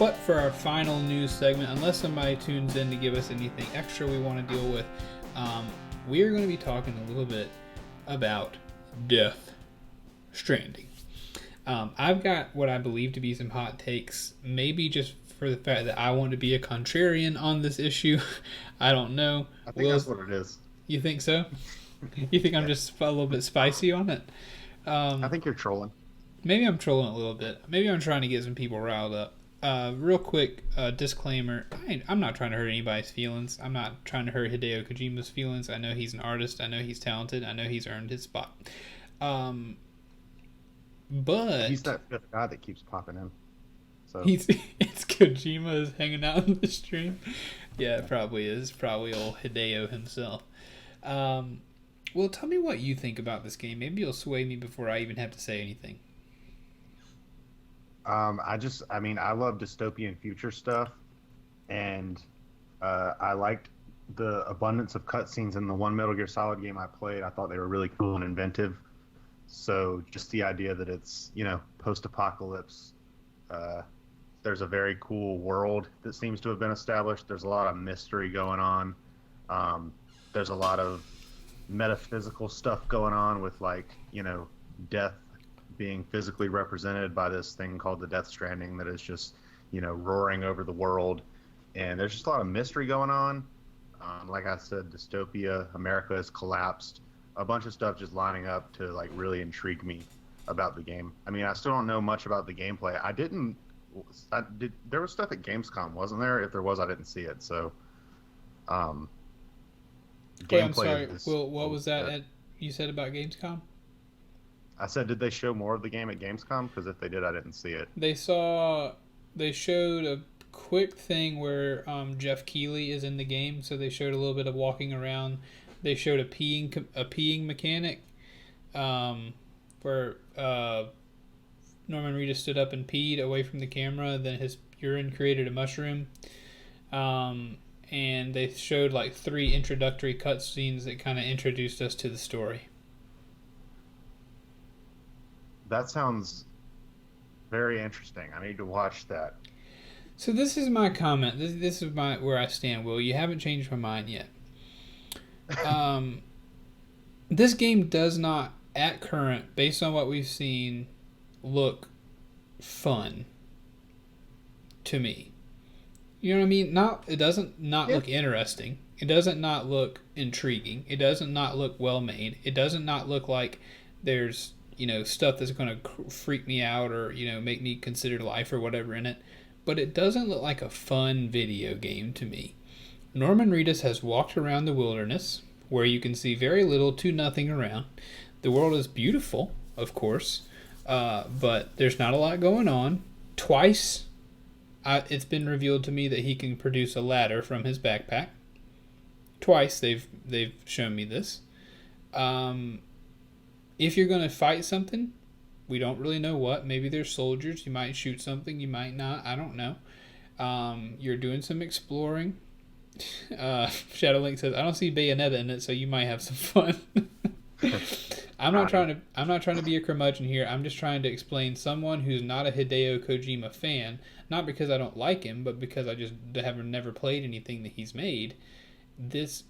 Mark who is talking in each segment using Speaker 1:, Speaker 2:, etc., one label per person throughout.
Speaker 1: But for our final news segment, unless somebody tunes in to give us anything extra we want to deal with, we are going to be talking a little bit about Death Stranding. I've got what I believe to be some hot takes, maybe just for the fact that I want to be a contrarian on this issue. I don't know.
Speaker 2: I think that's what it is.
Speaker 1: You think so? You think I'm just a little bit spicy on it?
Speaker 2: I think you're trolling.
Speaker 1: Maybe I'm trolling a little bit. Maybe I'm trying to get some people riled up. Real quick disclaimer, I'm not trying to hurt anybody's feelings. I'm not trying to hurt Hideo Kojima's feelings. I know he's an artist. I know he's talented. I know he's earned his spot. But
Speaker 2: he's that fifth guy that keeps popping in. So
Speaker 1: it's Kojima is hanging out in the stream. Yeah, it probably is. Probably old Hideo himself. Well, tell me what you think about this game. Maybe you'll sway me before I even have to say anything.
Speaker 2: I love dystopian future stuff, and I liked the abundance of cutscenes in the one Metal Gear Solid game I played. I thought they were really cool and inventive. So just the idea that it's, post-apocalypse, there's a very cool world that seems to have been established. There's a lot of mystery going on. There's a lot of metaphysical stuff going on with, death being physically represented by this thing called the Death Stranding that is just, roaring over the world. And there's just a lot of mystery going on. Like I said, dystopia, America has collapsed. A bunch of stuff just lining up to really intrigue me about the game. I mean, I still don't know much about the gameplay. There was stuff at Gamescom, wasn't there? If there was, I didn't see it. So,
Speaker 1: Okay, I'm sorry. Well, what was that you said about Gamescom?
Speaker 2: I said, did they show more of the game at Gamescom? Because if they did, I didn't see it.
Speaker 1: They showed a quick thing where Jeff Keighley is in the game, so they showed a little bit of walking around. They showed a peeing mechanic, where Norman Reedus stood up and peed away from the camera. Then his urine created a mushroom, and they showed 3 introductory cutscenes that kind of introduced us to the story.
Speaker 2: That sounds very interesting. I need to watch that.
Speaker 1: So this is my comment. This is where I stand, Will. You haven't changed my mind yet. This game does not, at current, based on what we've seen, look fun to me. You know what I mean? It doesn't look interesting. It doesn't not look intriguing. It doesn't not look well made. It doesn't not look like there's stuff that's going to freak me out or make me consider life or whatever in it. But it doesn't look like a fun video game to me. Norman Reedus has walked around the wilderness, where you can see very little to nothing around. The world is beautiful, of course, but there's not a lot going on. Twice, it's been revealed to me that he can produce a ladder from his backpack. Twice they've shown me this. If you're going to fight something, we don't really know what. Maybe there's soldiers. You might shoot something. You might not. I don't know. You're doing some exploring. Shadowlink says, "I don't see Bayonetta in it, so you might have some fun." I'm not trying to be a curmudgeon here. I'm just trying to explain someone who's not a Hideo Kojima fan, not because I don't like him, but because I just have never played anything that he's made. This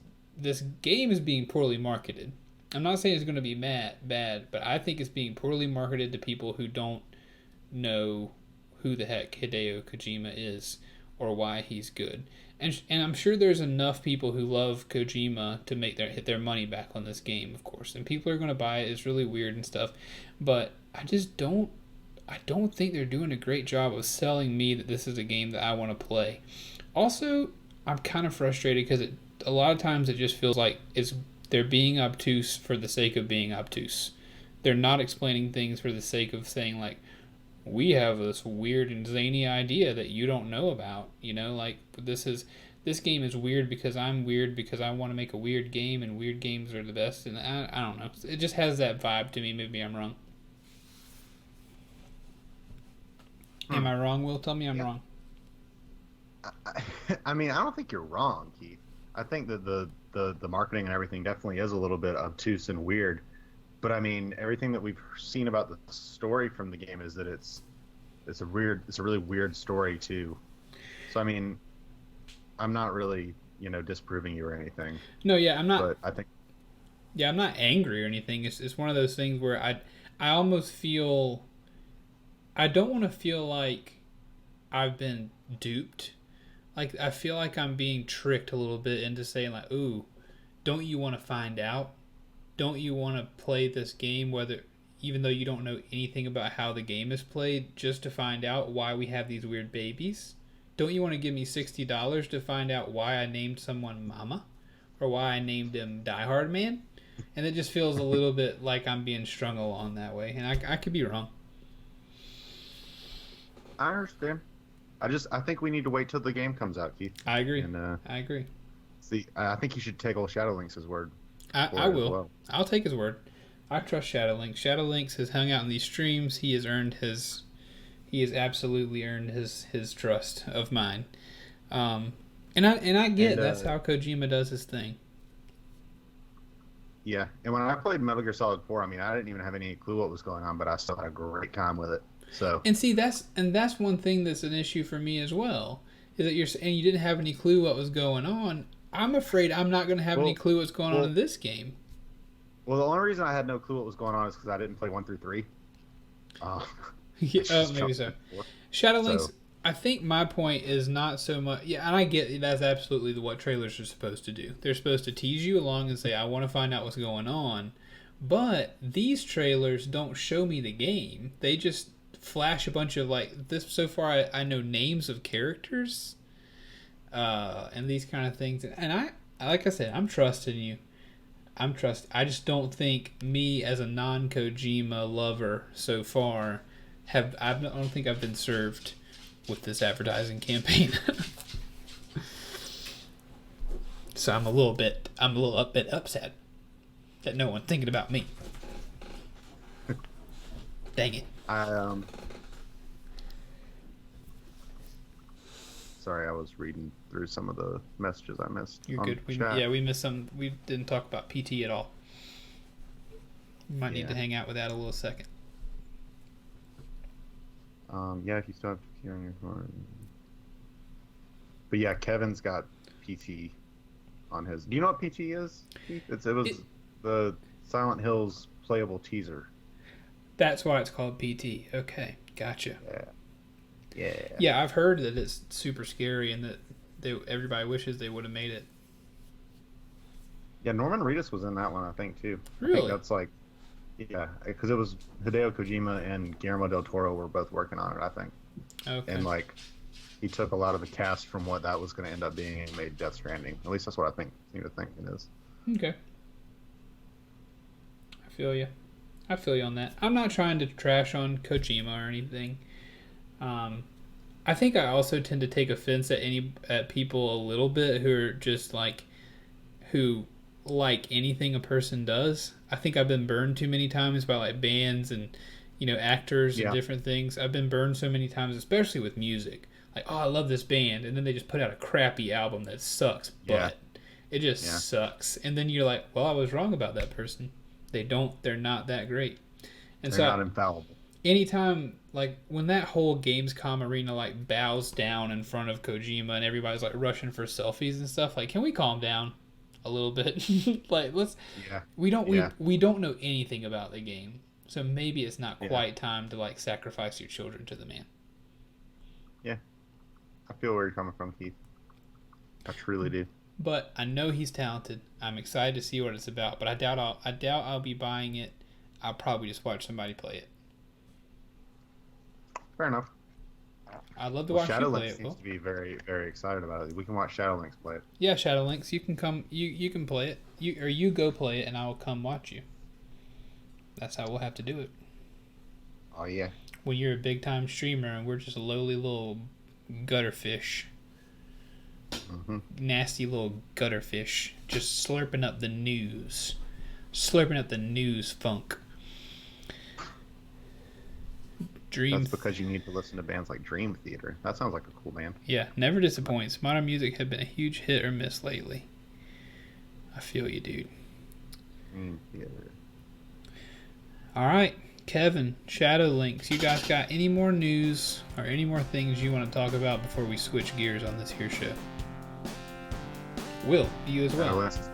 Speaker 1: game is being poorly marketed. I'm not saying it's going to be bad, but I think it's being poorly marketed to people who don't know who the heck Hideo Kojima is or why he's good. And I'm sure there's enough people who love Kojima to hit their money back on this game, of course. And people are going to buy it. It's really weird and stuff. But I don't think they're doing a great job of selling me that this is a game that I want to play. Also, I'm kind of frustrated because a lot of times it just feels like they're being obtuse for the sake of being obtuse. They're not explaining things for the sake of saying, we have this weird and zany idea that you don't know about. This game is weird because I'm weird because I want to make a weird game, and weird games are the best. And I don't know. It just has that vibe to me. Maybe I'm wrong. Am I wrong, Will? Tell me I'm wrong.
Speaker 2: I don't think you're wrong, Keith. I think that the marketing and everything definitely is a little bit obtuse and weird. But everything that we've seen about the story from the game is that it's it's a really weird story too. So I mean, I'm not really disproving you or anything,
Speaker 1: No, yeah, I'm not.
Speaker 2: but I think
Speaker 1: Yeah, I'm not angry or anything. It's one of those things where I almost feel I don't want to feel like I've been duped. Like I feel like I'm being tricked a little bit into saying like, "Ooh, don't you want to find out? Don't you want to play this game whether even though you don't know anything about how the game is played just to find out why we have these weird babies? Don't you want to give me $60 to find out why I named someone Mama or why I named him Die Hard Man?" And it just feels a little bit like I'm being strung along that way, and I could be wrong.
Speaker 2: I understand. I think we need to wait till the game comes out, Keith.
Speaker 1: I agree.
Speaker 2: And
Speaker 1: I agree.
Speaker 2: see, I think you should take old Shadowlinks' word
Speaker 1: I
Speaker 2: for it as
Speaker 1: will.
Speaker 2: well.
Speaker 1: I'll take his word. I trust Shadowlinks. Shadowlinks has hung out in these streams. He has earned his. He has absolutely earned his trust of mine. And I get that's how Kojima does his thing.
Speaker 2: Yeah, and when I played Metal Gear Solid 4, I mean, I didn't even have any clue what was going on, but I still had a great time with it. So,
Speaker 1: And see, that's one thing that's an issue for me as well. Is that you're saying you didn't have any clue what was going on. I'm afraid I'm not going to have any clue what's going on in this game.
Speaker 2: Well, the only reason I had no clue what was going on is because I didn't play 1 through 3.
Speaker 1: Yeah, maybe so. Shadowlinks. So. I think my point is not so much. Yeah, and I get that's absolutely what trailers are supposed to do. They're supposed to tease you along and say, "I want to find out what's going on," but these trailers don't show me the game. They just flash a bunch of like this. So far, I know names of characters, and these kind of things. And I, like I said, I'm trusting you. I just don't think me as a non-Kojima lover so far I don't think I've been served with this advertising campaign. So I'm a little bit upset that no one's thinking about me. Dang it.
Speaker 2: Sorry, I was reading through some of the messages I missed.
Speaker 1: You're good. We missed some. We didn't talk about PT at all. We might need to hang out with that a little second.
Speaker 2: Yeah, if you still have PT on your phone. But yeah, Kevin's got PT on his. Do you know what PT is, Keith? It was the Silent Hills playable teaser.
Speaker 1: That's why it's called PT. Okay, gotcha.
Speaker 2: Yeah.
Speaker 1: Yeah, I've heard that it's super scary and that everybody wishes they would have made it.
Speaker 2: Yeah, Norman Reedus was in that one, I think, too.
Speaker 1: Really?
Speaker 2: I think that's like, yeah, because it was Hideo Kojima and Guillermo del Toro were both working on it, I think.
Speaker 1: Okay.
Speaker 2: And like, he took a lot of the cast from what that was going to end up being and made Death Stranding. At least that's what I seem to think it is.
Speaker 1: Okay. I feel you on that. I'm not trying to trash on Kojima or anything. I think I also tend to take offense at people a little bit who are just like who like anything a person does. I think I've been burned too many times by like bands and actors and different things. I've been burned so many times, especially with music. Like, oh, I love this band, and then they just put out a crappy album that sucks, but it just sucks. And then you're like, well, I was wrong about that person. They're not that great. And
Speaker 2: they're not infallible.
Speaker 1: Anytime, like, when that whole Gamescom arena, like, bows down in front of Kojima and everybody's, like, rushing for selfies and stuff, like, can we calm down a little bit? Like, let's... Yeah. We don't know anything about the game, so maybe it's not quite time to, like, sacrifice your children to the man.
Speaker 2: Yeah. I feel where you're coming from, Keith. I truly do.
Speaker 1: But I know he's talented. I'm excited to see what it's about, but I doubt I'll be buying it. I'll probably just watch somebody play it.
Speaker 2: Fair enough.
Speaker 1: I'd love to watch you play it.
Speaker 2: Shadowlinks seems to be very, very excited about it. We can watch Shadowlinks play it.
Speaker 1: Yeah, Shadowlinks. You can come. You can play it. You go play it, and I will come watch you. That's how we'll have to do it.
Speaker 2: Oh yeah.
Speaker 1: When you're a big time streamer and we're just a lowly little gutter fish. Mm-hmm. Nasty little gutter fish, just slurping up the news funk.
Speaker 2: That's because you need to listen to bands like Dream Theater. That sounds like a cool band.
Speaker 1: Yeah, never disappoints. Modern music have been a huge hit or miss lately. I feel you, dude.
Speaker 2: Dream Theater.
Speaker 1: All right, Kevin, Shadow Links, you guys got any more news or any more things you want to talk about before we switch gears on this here show? Will, you as well.
Speaker 2: Just